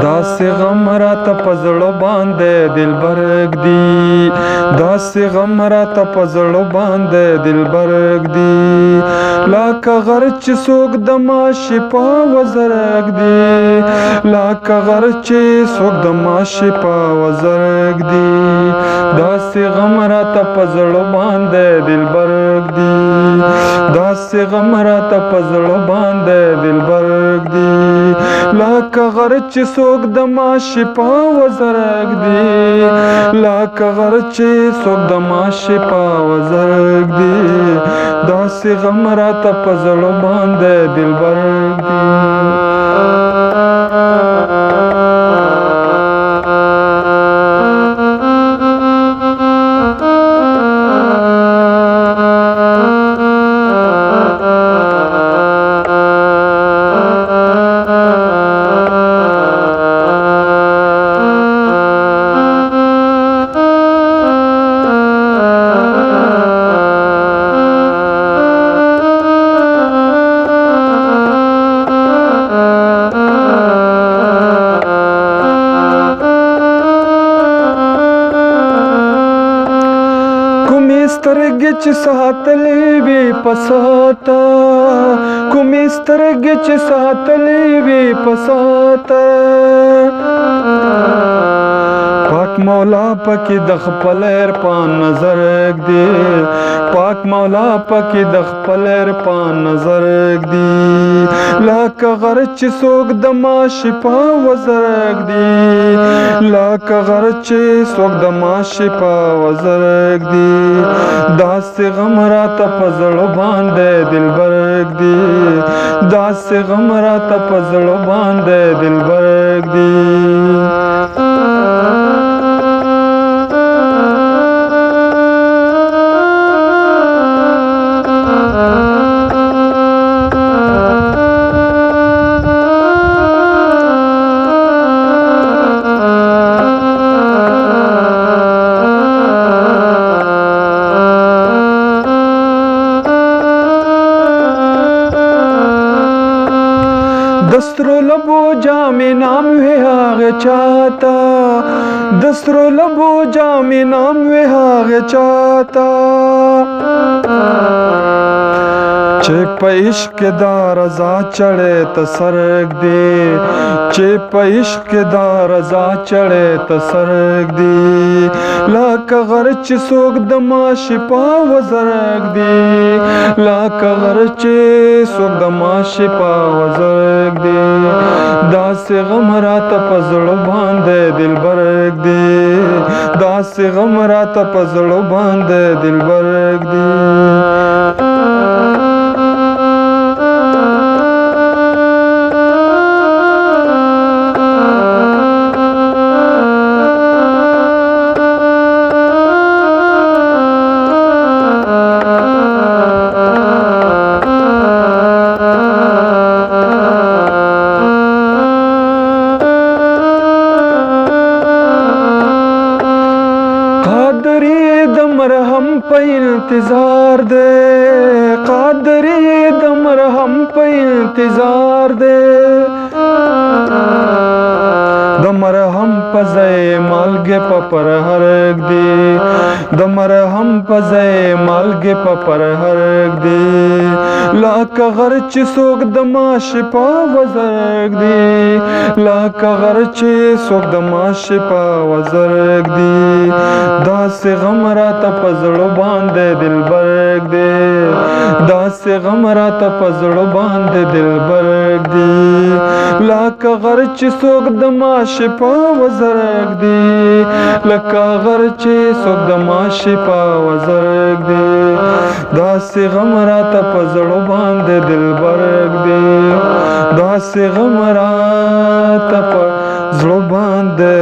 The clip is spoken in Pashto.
داسې غم راته په زړه باندې دلبر ږدي، داسې غم راته په زړه باندې دلبر ږدي، لکه غر چې څوک د ماشې په وزر ږدي، لکه غر چې څوک د ماشې په وزر ږدي، داسې غم راته په زړه باندې دلبر ږدي، داسې غم راته په زړه باندې دلبر ږدي، لکه غر چې څوک د ماشې په وزر ږدي، لکه غر چې څوک د ماشې په وزر ږدي، داسې غم راته په زړه باندې دلبر ږدي. کومې سترګې چې ساتلې وي په ساته، کومې سترګې چې ساتلې وي په ساته، پاک مولا پکې د خپل عرفان نظر ږدي، پاک مولا پکې د خپل عرفان نظر ږدي، لکه غر چې څوک د ماشې په وزر ږدي، لکه غر چې څوک د ماشې په وزر ږدي، داسې غم راته په زړه باندې دلبر ږدي، داسې غم راته په زړه باندې دلبر ږدي. دسترو لبو جامې نام وې هغه چاته، دسترو لبو جامې نام وې هغه چاته، چې په عشق کې دا رضا چړې ته سر ږدي، چې په عشق کې دا رضا چړې ته سر ږدي، لکه غر چې څوک د ماشې په وزر ږدي، لکه غر چې څوک د ماشې په وزر ږدي، داسې غم راته په زړه باندې دلبر ږدي، داسې غم راته په زړه باندې دلبر ږدي. قادری د مرهم په انتظار دی، قادری د مرهم په انتظار دی، د مرهم په ځای مالګې په پرهر ږدي، د مرهم په ځای مالګې په پرهر ږدي، لکه غر چې څوک د ماشې په وزر ږدي، لکه غر چې څوک د ماشې په وزر ږدي، داسې غم راته په زړه باندې دلبر ږدي، داسې غم راته په زړه باندې دلبر ږدي، لکه غر چې څوک د ماشې په وزر ږدي، لکه غر چې څوک د ماشې په وزر ږدي، داسې غم راته په زړه باندې دلبر ږدي، داسې غم راته په زړه باندې